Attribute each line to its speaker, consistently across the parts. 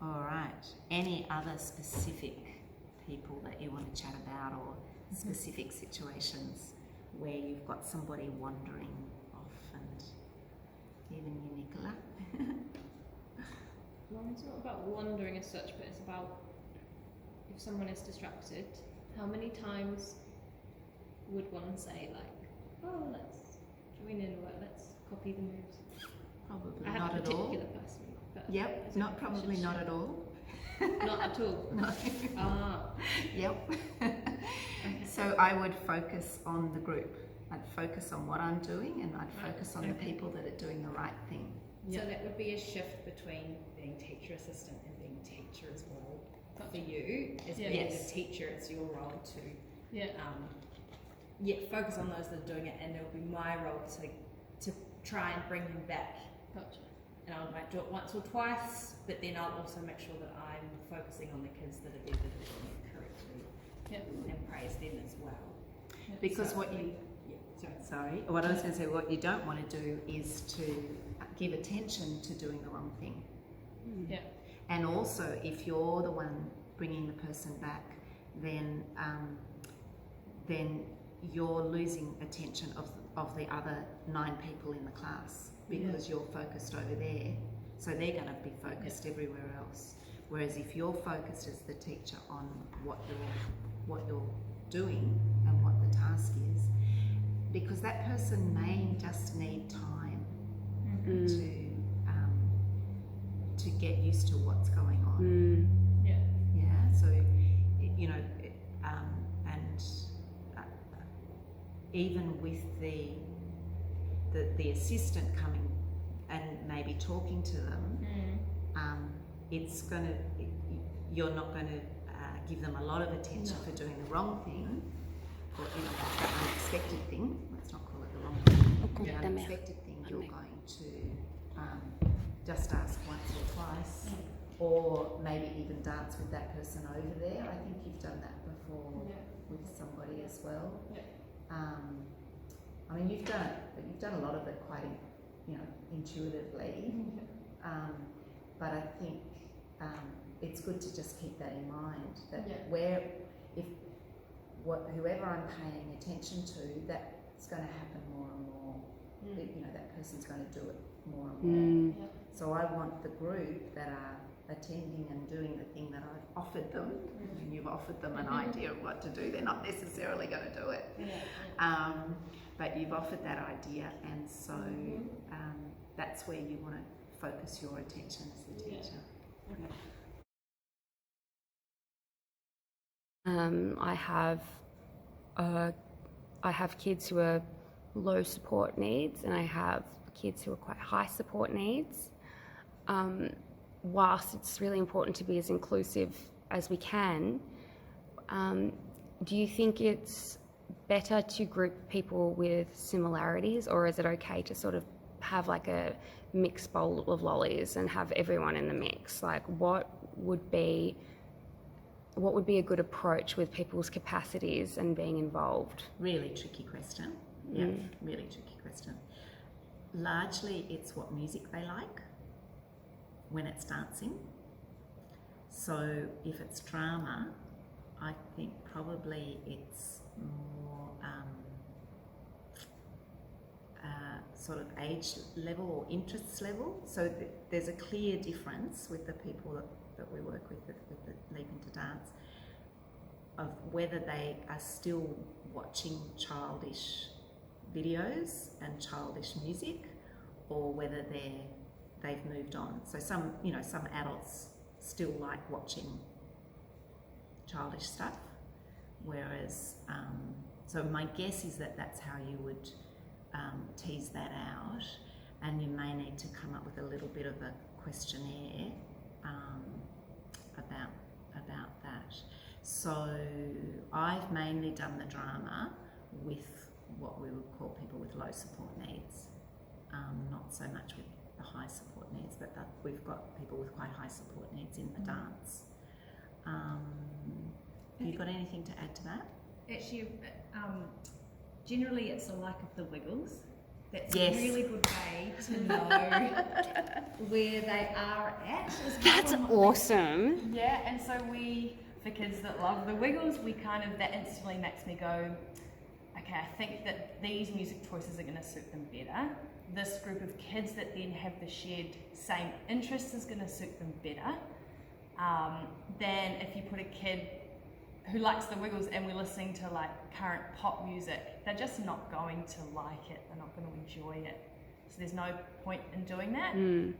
Speaker 1: All right. Any other specific people that you want to chat about, or specific situations where you've got somebody wandering off, and even you, Nicola?
Speaker 2: Well, it's not about wandering as such, but it's about if someone is distracted, how many times would one say, like, oh, let's join in, or let's copy the moves?
Speaker 1: Probably
Speaker 2: I have
Speaker 1: not
Speaker 2: a
Speaker 1: at all.
Speaker 2: particular person. But
Speaker 1: Yep,
Speaker 2: I
Speaker 1: not
Speaker 2: think I should
Speaker 1: probably not
Speaker 2: share.
Speaker 1: at all.
Speaker 2: Not at all.
Speaker 1: No.
Speaker 2: Ah,
Speaker 1: Yep.
Speaker 2: okay.
Speaker 1: So I would focus on the group. I'd focus on what I'm doing, and I'd
Speaker 2: Right,
Speaker 1: focus on the
Speaker 2: okay.
Speaker 1: people that are doing the right thing.
Speaker 2: Yeah.
Speaker 3: So that would be a shift between being teacher assistant and being teacher as well. For you, as
Speaker 2: Yeah.
Speaker 3: being
Speaker 1: Yes.
Speaker 3: a teacher, it's your role to
Speaker 2: Yeah.
Speaker 3: focus on those that are doing it, and it'll be my role to try and bring them back.
Speaker 2: Gotcha.
Speaker 3: And I might do it once or twice, but then I'll also make sure that I'm focusing on the kids that are there that are doing it correctly,
Speaker 2: Yeah.
Speaker 3: and praise them as well.
Speaker 1: Because
Speaker 3: So-
Speaker 1: what you
Speaker 3: Sorry.
Speaker 1: Sorry, what I was going to say, what you don't want to do is to give attention to doing the wrong thing.
Speaker 2: Yeah.
Speaker 1: And also, if you're the one bringing the person back, then you're losing attention of the other 9 people in the class, because you're focused over there. So they're going to be focused everywhere else. Whereas if you're focused as the teacher on what you're doing and what the task is, because that person may just need time to get used to what's going on.
Speaker 2: Yeah.
Speaker 1: Yeah, so you know, and even with the assistant coming and maybe talking to them, it's gonna, you're not going to give them a lot of attention for doing the wrong thing, or the unexpected thing. Let's not call it the wrong thing. The unexpected thing, you're going to just ask once or twice, or maybe even dance with that person over there. I think you've done that before with somebody as well.
Speaker 2: Yeah.
Speaker 1: I mean, you've done it, but you've done a lot of it quite, intuitively. But I think it's good to just keep that in mind, that whoever I'm paying attention to, that's going to happen more and more. That person's going to do it more and more. So I want the group that are attending and doing the thing that I've offered them. And you've offered them an idea of what to do. They're not necessarily going to do it. But you've offered that idea, and so that's where you want to focus your attention as the teacher.
Speaker 4: I have kids who are low support needs, and I have kids who are quite high support needs. Whilst it's really important to be as inclusive as we can, do you think it's better to group people with similarities, or is it okay to sort of have like a mixed bowl of lollies and have everyone in the mix? Like, what would be a good approach with people's capacities and being involved?
Speaker 1: Really tricky question. Yeah, really tricky question. Largely, it's what music they like when it's dancing. So if it's drama, I think probably it's more sort of age level or interests level. So there's a clear difference with the people that we work with the Leap Into Dance, of whether they are still watching childish videos and childish music, or whether they've moved on. So some adults still like watching childish stuff, whereas so my guess is that that's how you would tease that out, and you may need to come up with a little bit of a questionnaire about that. So I've mainly done the drama with what we would call people with low support needs, not so much with the high support needs, but we've got people with quite high support needs in the dance. Have you got anything to add to that?
Speaker 3: Actually, generally it's a like of the Wiggles. That's
Speaker 1: Yes.
Speaker 3: a really good way to know where they are at. as well.
Speaker 4: That's awesome.
Speaker 3: Yeah, and so for kids that love the Wiggles, that instantly makes me go, okay, I think that these music choices are going to suit them better. This group of kids that then have the shared same interests is going to suit them better than if you put a kid who likes the Wiggles and we're listening to like current pop music. They're just not going to like it. They're not going to enjoy it. So there's no point in doing that. And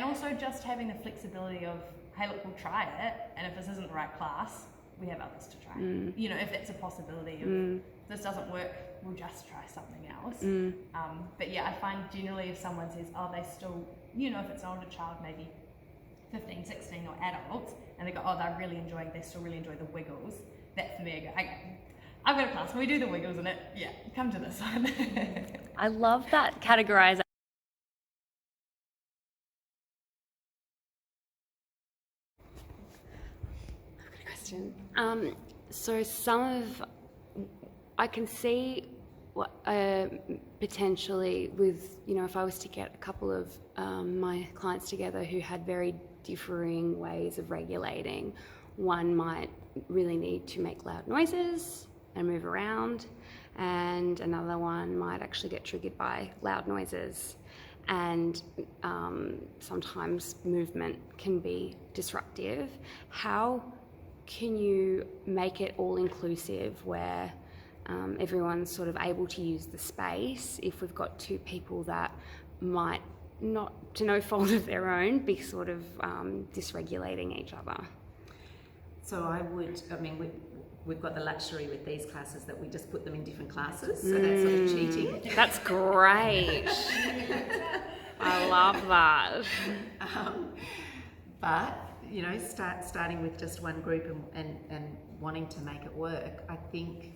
Speaker 3: also just having the flexibility of, hey, look, we'll try it, and if this isn't the right class, we have others to try. You know, if it's a possibility of this doesn't work, we'll just try something else. But yeah, I find generally if someone says, oh, they still, you know, if it's an older child, maybe 15, 16 or adults, and they go, oh, they still really enjoy the Wiggles, that for me, I go, okay, I've got a class, can we do the Wiggles in it? Yeah, come to this one.
Speaker 4: I love that categorization. I've got a question. So I can see what, potentially with, you know, if I was to get a couple of my clients together who had very differing ways of regulating, one might really need to make loud noises and move around, and another one might actually get triggered by loud noises. And sometimes movement can be disruptive. How can you make it all inclusive where everyone's sort of able to use the space if we've got two people that might not, to no fault of their own, be sort of dysregulating each other?
Speaker 1: So we've got the luxury with these classes that we just put them in different classes, so that's sort of cheating.
Speaker 4: That's great. I love that.
Speaker 1: But, you know, starting with just one group and wanting to make it work, I think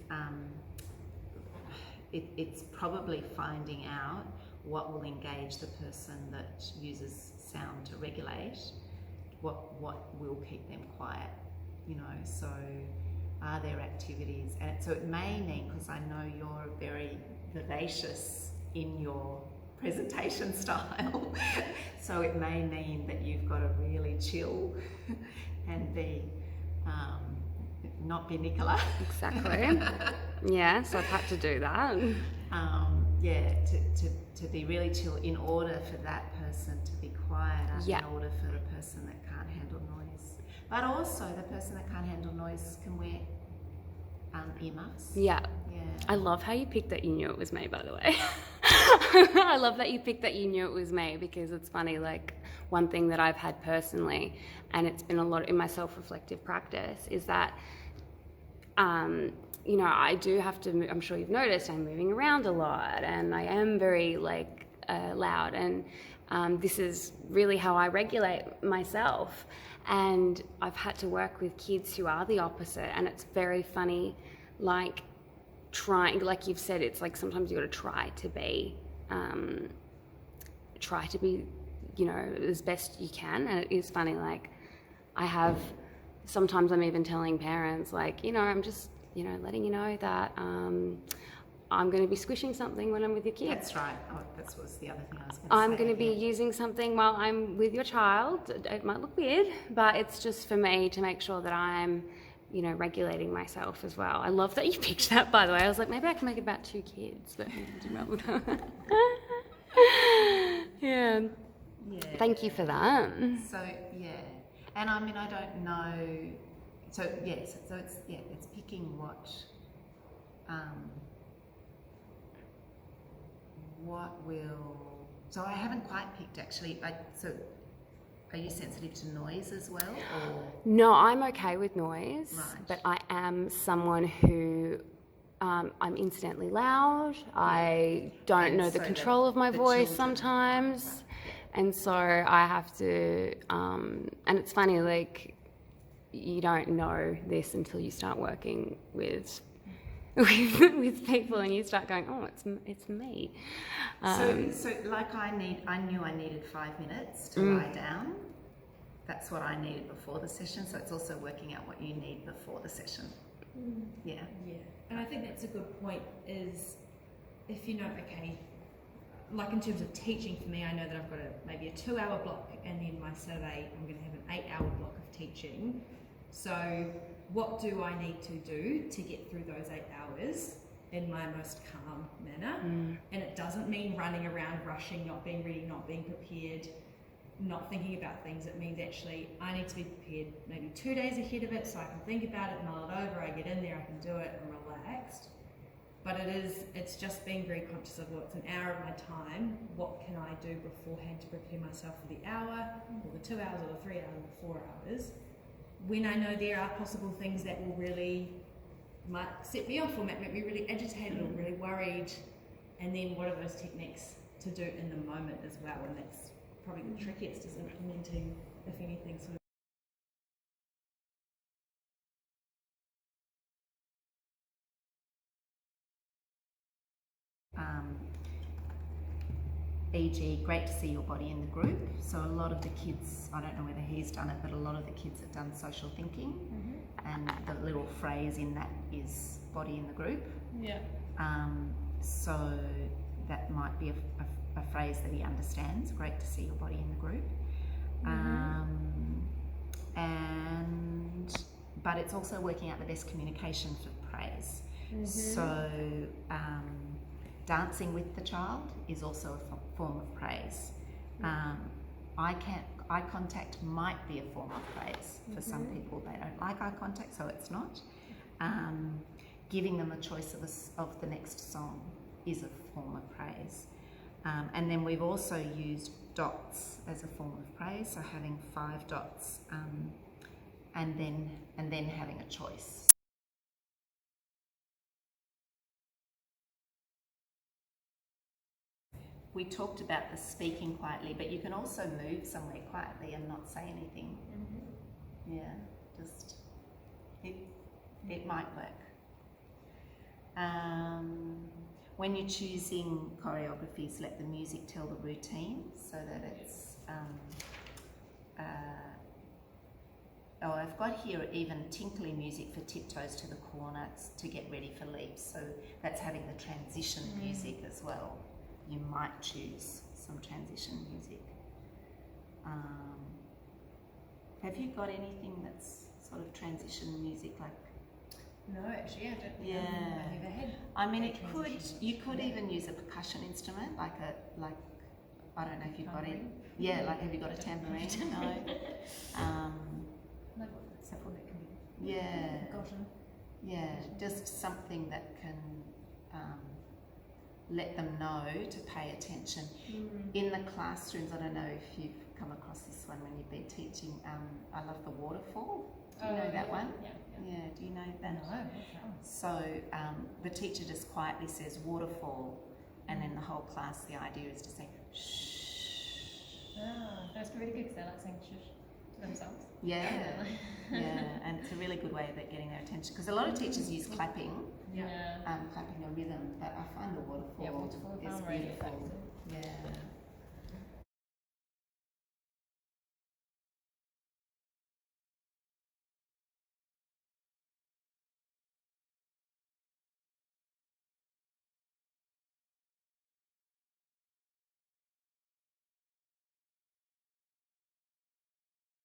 Speaker 1: it's probably finding out what will engage the person that uses sound to regulate, what will keep them quiet, you know. So are there activities, and so it may mean, because I know you're very vivacious in your presentation style, so it may mean that you've got to really chill and be not be Nicola.
Speaker 4: Exactly. Yes, I've had to do that.
Speaker 1: To be really chill in order for that person to be quiet, in order for the person that can't handle noise. But also the person that can't handle noise can wear earmuffs.
Speaker 4: Yeah.
Speaker 1: Yeah.
Speaker 4: I love how you picked that you knew it was me, by the way. I love that you picked that you knew it was me, because it's funny, like one thing that I've had personally, and it's been a lot in my self-reflective practice, is that you know, I do have to move. I'm sure you've noticed I'm moving around a lot, and I am very loud, and this is really how I regulate myself. And I've had to work with kids who are the opposite, and it's very funny, like you've said, it's like sometimes you got to try to be, you know, as best you can. And it is funny, like sometimes I'm even telling parents, like, you know, I'm just, you know, letting you know that I'm going to be squishing something when I'm with your kids.
Speaker 1: That's right. Oh, that was the other thing I was going to say.
Speaker 4: I'm going to be using something while I'm with your child. It might look weird, but it's just for me to make sure that I'm, you know, regulating myself as well. I love that you picked that, by the way. I was like, maybe I can make it about 2 kids. But yeah. Thank you for that.
Speaker 1: So, yeah. And I mean, I don't know. So, yes. So it's picking what will. So I haven't quite picked actually. So are you sensitive to noise as well? Or?
Speaker 4: No, I'm okay with noise,
Speaker 1: Right.
Speaker 4: but I am someone who I'm instantly loud. I don't
Speaker 1: And
Speaker 4: know the
Speaker 1: so
Speaker 4: control of my
Speaker 1: the
Speaker 4: voice
Speaker 1: children-
Speaker 4: sometimes. And so I have to, and it's funny, like, you don't know this until you start working with people, and you start going, oh, it's me.
Speaker 1: So like I knew I needed 5 minutes to lie down. That's what I needed before the session. So it's also working out what you need before the session. Yeah.
Speaker 3: Yeah, and I think that's a good point, is if you know, okay, like in terms of teaching for me, I know that I've got maybe a 2-hour block, and then my Saturday I'm going to have an 8-hour block of teaching. So what do I need to do to get through those 8 hours in my most calm manner? And it doesn't mean running around, rushing, not being ready, not being prepared, not thinking about things. It means actually I need to be prepared maybe 2 days ahead of it, so I can think about it, mull it over, I get in there, I can do it, I'm relaxed. But it's just being very conscious of, well, it's an hour of my time, what can I do beforehand to prepare myself for the hour, or the 2 hours, or the 3 hours, or the 4 hours, when I know there are possible things that will really might set me off or make me really agitated or really worried, and then what are those techniques to do in the moment as well, and that's probably the trickiest, is implementing, if anything, sort of.
Speaker 1: E.g., great to see your body in the group. So a lot of the kids, I don't know whether he's done it, but a lot of the kids have done social thinking, and the little phrase in that is body in the group.
Speaker 2: Yeah.
Speaker 1: So that might be a phrase that he understands, great to see your body in the group. But it's also working out the best communication for praise. So dancing with the child is also a form of praise. Eye contact might be a form of praise. For some people, they don't like eye contact, so it's not. Giving them a choice of the next song is a form of praise. And then we've also used dots as a form of praise, so having 5 dots, and then having a choice. We talked about the speaking quietly, but you can also move somewhere quietly and not say anything. Yeah, just it might work. When you're choosing choreographies, let the music tell the routine, so that it's I've got here even tinkly music for tiptoes to the corner to get ready for leaps, so that's having the transition music as well. You might choose some transition music. Have you got anything that's sort of transition music, like?
Speaker 3: No, actually, I don't think
Speaker 1: Yeah.
Speaker 3: I've ever had.
Speaker 1: I mean,
Speaker 3: transition
Speaker 1: you could
Speaker 3: music.
Speaker 1: even use a percussion instrument, like I don't know if you've got it.
Speaker 3: Tambourine?
Speaker 1: Yeah, like have you got a tambourine? No.
Speaker 3: Like something that can be
Speaker 1: Yeah.
Speaker 3: forgotten.
Speaker 1: Yeah, just something that can let them know to pay attention. In the classrooms, I don't know if you've come across this one when you've been teaching, I love the waterfall. Do you know that one?
Speaker 2: Yeah.
Speaker 1: Yeah, do you know that?
Speaker 3: No, what's that one?
Speaker 1: So the teacher just quietly says waterfall, and then the whole class, the idea is to say shh.
Speaker 2: That's really good because they like saying shush to themselves.
Speaker 1: Yeah, yeah, and it's a really good way of getting their attention, because a lot of teachers use clapping,
Speaker 2: Yeah.
Speaker 1: clapping a rhythm, but I find the waterfall,
Speaker 2: Yeah, waterfall
Speaker 1: is
Speaker 2: found really
Speaker 1: beautiful.
Speaker 2: effective.
Speaker 1: Yeah.